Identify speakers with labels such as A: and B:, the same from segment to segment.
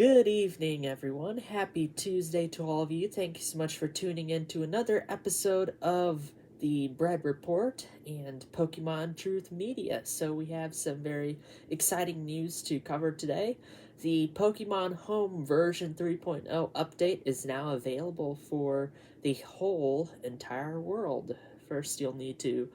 A: Good evening, everyone. Happy Tuesday to all of you. Thank you so much for tuning in to another episode of the Bread Report and Pokemon Truth Media. So, we have some very exciting news to cover today. The Pokemon Home version 3.0 update is now available for the whole entire world. First, you'll need to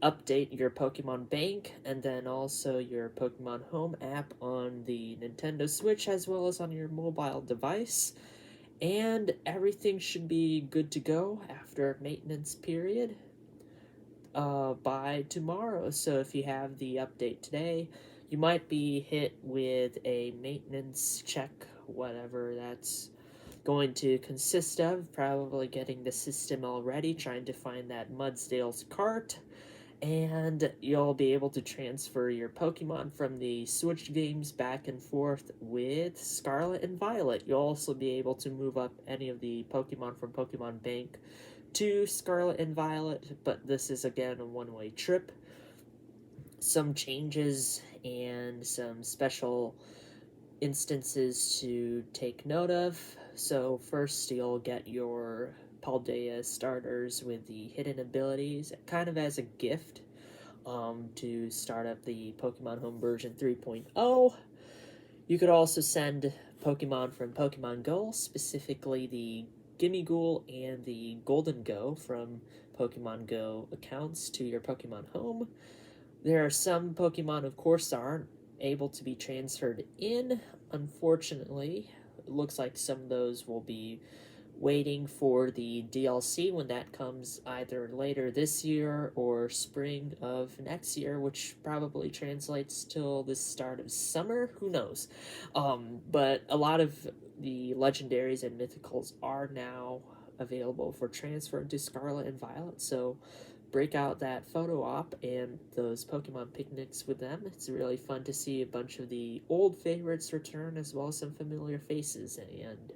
A: update your Pokemon Bank and then also your Pokemon Home app on the Nintendo Switch as well as on your mobile device. And everything should be good to go after maintenance period by tomorrow. So if you have the update today, you might be hit with a maintenance check, whatever that's going to consist of. Probably getting the system all ready, trying to find that Mudsdale's cart, and you'll be able to transfer your Pokemon from the Switch games back and forth with Scarlet and Violet. You'll also be able to move up any of the Pokemon from Pokemon Bank to Scarlet and Violet, but this is again a one-way trip. Some changes and some special instances to take note of. So first you'll get your Paldea starters with the hidden abilities, kind of as a gift to start up the Pokemon Home version 3.0. You could also send Pokemon from Pokemon Go, specifically the Gimmighoul and the Golden Go from Pokemon Go accounts to your Pokemon Home. There are some Pokemon, of course, that aren't able to be transferred in. Unfortunately, it looks like some of those will be waiting for the DLC when that comes either later this year or spring of next year, which probably translates till the start of summer. Who knows? But a lot of the legendaries and mythicals are now available for transfer into Scarlet and Violet, so break out that photo op and those Pokemon picnics with them. It's really fun to see a bunch of the old favorites return as well as some familiar faces, and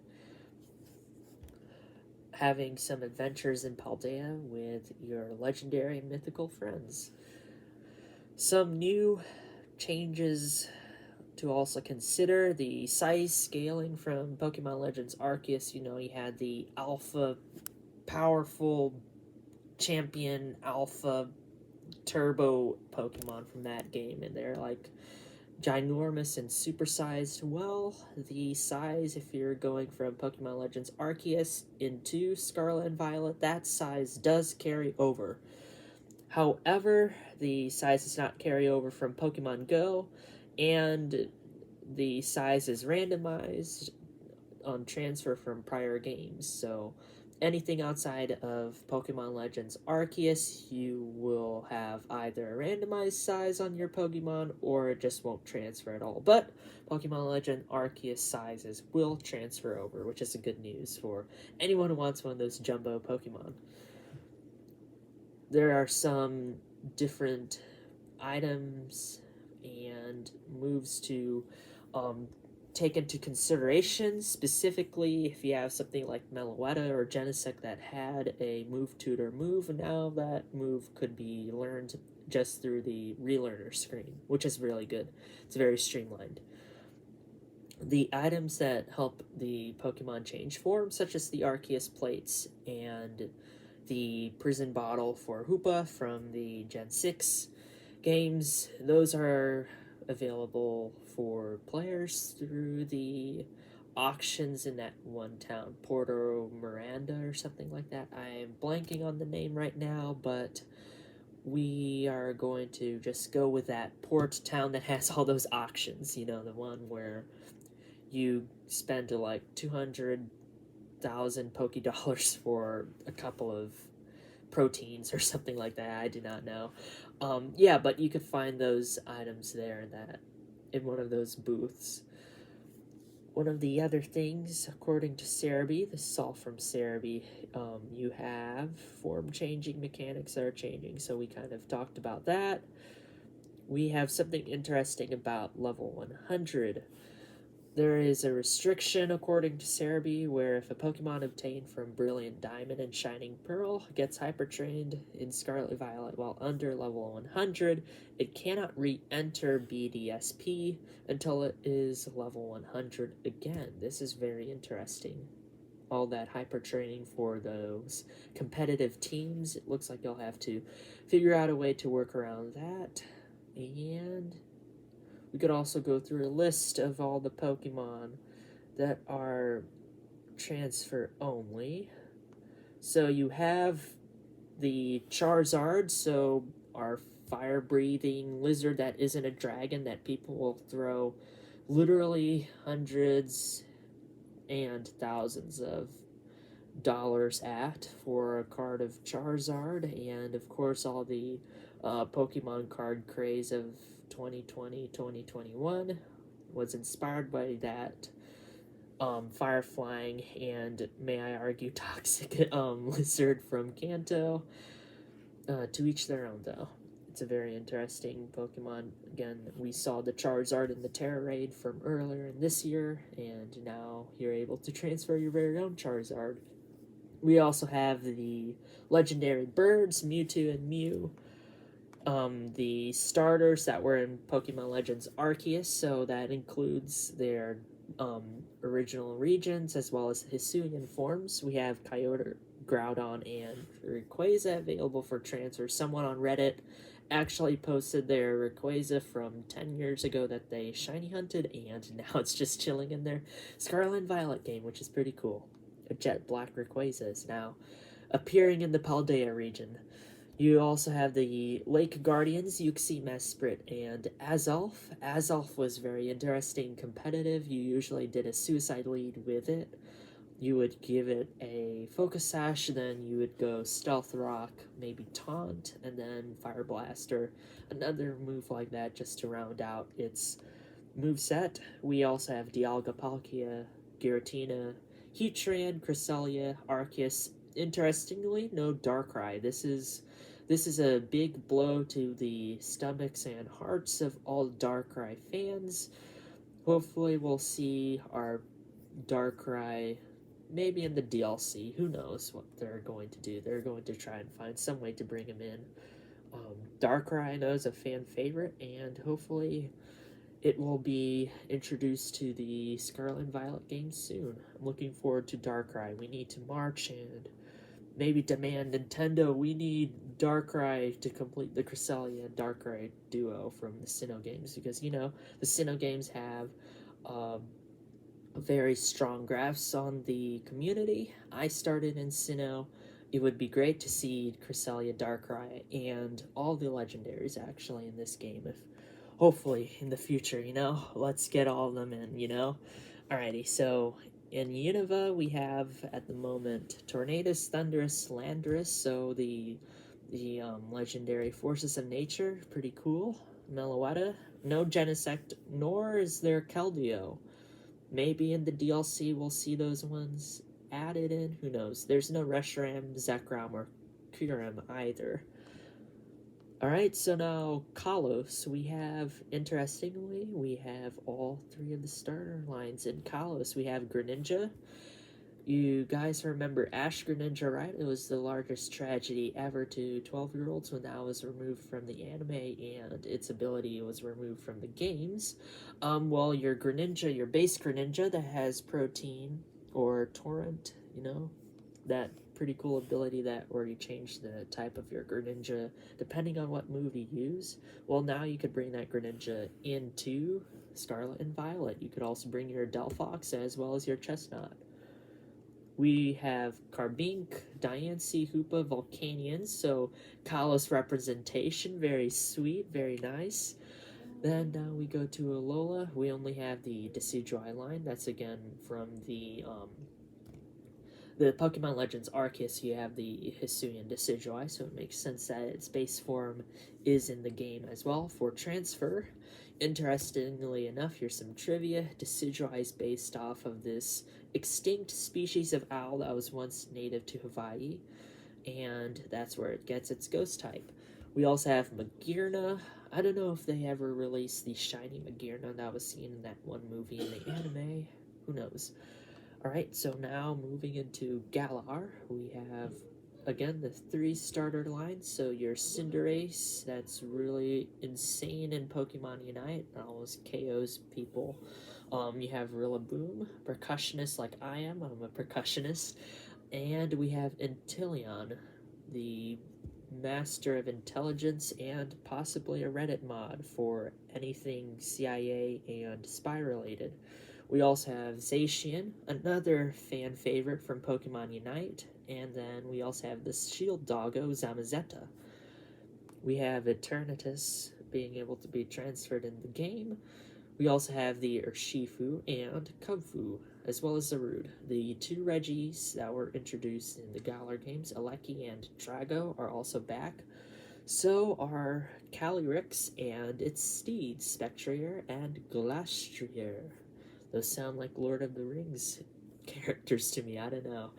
A: having some adventures in Paldea with your legendary and mythical friends. Some new changes to also consider: the size scaling from Pokemon Legends Arceus. You had the alpha powerful champion alpha turbo Pokemon from that game, and they're like ginormous and supersized. Well, the size, if you're going from Pokemon Legends Arceus into Scarlet and Violet, that size does carry over. However, the size does not carry over from Pokemon Go, and the size is randomized on transfer from prior games. So anything outside of Pokemon Legends Arceus, you will have either a randomized size on your Pokemon or it just won't transfer at all. But Pokemon Legend Arceus sizes will transfer over, which is a good news for anyone who wants one of those jumbo Pokemon. There are some different items and moves to take into consideration, specifically if you have something like Meloetta or Genesect that had a move tutor move. Now that move could be learned just through the relearner screen, which is really good. It's very streamlined. The items that help the Pokemon change form, such as the Arceus plates and the prison bottle for Hoopa from the Gen 6 games, those are available for players through the auctions in that one town, Porto Miranda or something like that. I'm blanking on the name right now, but we are going to just go with that port town that has all those auctions. The one where you spend like 200,000 Poké Dollars for a couple of proteins or something like that. I do not know. But you could find those items there in one of those booths. One of the other things, according to Cerebi, this is all from Cerebi, you have form-changing mechanics that are changing, so we kind of talked about that. We have something interesting about level 100. There is a restriction according to Cerebi where if a Pokemon obtained from Brilliant Diamond and Shining Pearl gets hyper trained in Scarlet and Violet while under level 100, it cannot re-enter BDSP until it is level 100 again. This is very interesting. All that hyper training for those competitive teams, it looks like you'll have to figure out a way to work around that. And we could also go through a list of all the Pokemon that are transfer only. So you have the Charizard, so our fire-breathing lizard that isn't a dragon that people will throw literally hundreds and thousands of dollars at for a card of Charizard, and of course all the Pokemon card craze of 2020, 2021 was inspired by that fire flying and, may I argue, toxic lizard from Kanto. To each their own, though. It's a very interesting Pokemon. Again, we saw the Charizard in the Terra Raid from earlier in this year, and now you're able to transfer your very own Charizard. We also have the legendary birds, Mewtwo and Mew. The starters that were in Pokemon Legends Arceus, so that includes their original regions as well as Hisuian forms. We have Kyogre, Groudon, and Rayquaza available for transfer. Someone on Reddit actually posted their Rayquaza from 10 years ago that they shiny hunted, and now it's just chilling in their Scarlet and Violet game, which is pretty cool. A jet black Rayquaza is now appearing in the Paldea region. You also have the Lake Guardians, Uxie, Mesprit, and Azalf. Azalf was very interesting, competitive. You usually did a suicide lead with it. You would give it a Focus Sash, then you would go Stealth Rock, maybe Taunt, and then Fire Blast, or another move like that just to round out its moveset. We also have Dialga, Palkia, Giratina, Heatran, Cresselia, Arceus. Interestingly, no Darkrai. This is a big blow to the stomachs and hearts of all Darkrai fans. Hopefully we'll see our Darkrai maybe in the DLC. Who knows what they're going to do. They're going to try and find some way to bring him in. Darkrai, I know, is a fan favorite, and hopefully it will be introduced to the Scarlet and Violet game soon. I'm looking forward to Darkrai. We need to march and maybe demand Nintendo, we need Darkrai to complete the Cresselia and Darkrai duo from the Sinnoh games, because, you know, the Sinnoh games have very strong graphs on the community. I started in Sinnoh. It would be great to see Cresselia, Darkrai, and all the legendaries actually in this game, if hopefully in the future, you know? Let's get all of them in, you know? Alrighty, so in Unova, we have, at the moment, Tornadus, Thundurus, Landorus, so the legendary forces of nature, pretty cool. Meloetta, no Genesect, nor is there Keldeo. Maybe in the DLC we'll see those ones added in, who knows. There's no Reshiram, Zekrom, or Kyurem either. Alright, so now Kalos. Interestingly, we have all three of the starter lines in Kalos. We have Greninja. You guys remember Ash Greninja, right? It was the largest tragedy ever to 12-year-olds when that was removed from the anime and its ability was removed from the games. Well, your Greninja, your base Greninja that has Protein or Torrent, you know, that pretty cool ability that where you change the type of your Greninja depending on what move you use. Well, now you could bring that Greninja into Scarlet and Violet. You could also bring your Delphox as well as your Chestnut. We have Carbink, Diancie, Hoopa, Volcanions, so Kalos representation, very sweet, very nice. Then we go to Alola. We only have the Decidueye line. That's again from the Pokemon Legends Arceus. You have the Hisuian Decidueye, so it makes sense that its base form is in the game as well for transfer. Interestingly enough, here's some trivia. Decidueye is based off of this extinct species of owl that was once native to Hawaii, and that's where it gets its ghost type. We also have Magearna. I don't know if they ever released the shiny Magearna that was seen in that one movie in the anime. Who knows? Alright, so now moving into Galar, we have again the 3 starter lines. So your Cinderace, that's really insane in Pokemon Unite, almost KOs people. You have Rillaboom, percussionist like I am. I'm a percussionist. And we have Inteleon, the master of intelligence and possibly a Reddit mod for anything CIA and spy related. We also have Zacian, another fan favorite from Pokemon Unite, and then we also have the shield doggo Zamazenta. We have Eternatus being able to be transferred in the game. We also have the Urshifu and Kubfu, as well as Zarude. The 2 Reggies that were introduced in the Galar games, Aleki and Drago, are also back. So are Calyrex and its steeds, Spectrier and Glastrier. Those sound like Lord of the Rings characters to me, I don't know.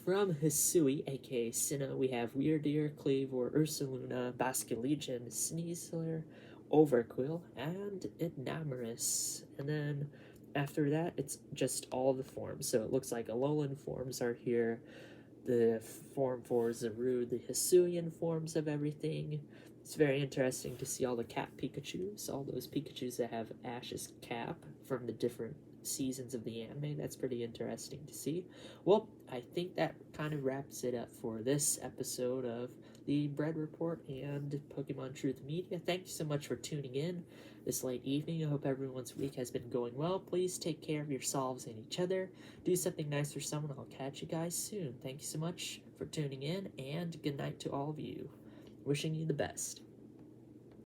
A: From Hisui, aka Sinnoh, we have Weirdeer, Kleavor, Ursaluna, Basculegion, Sneasler, Overquill, and Ignamoris. And then after that, it's just all the forms. So it looks like Alolan forms are here, the form for Zarude, the Hisuian forms of everything. It's very interesting to see all the cap Pikachus, all those Pikachus that have Ash's cap from the different seasons of the anime. That's pretty interesting to see. Well, I think that kind of wraps it up for this episode of the Bread Report and Pokemon Truth Media. Thank you so much for tuning in this late evening. I hope everyone's week has been going well. Please take care of yourselves and each other. Do something nice for someone. I'll catch you guys soon. Thank you so much for tuning in, and good night to all of you. Wishing you the best.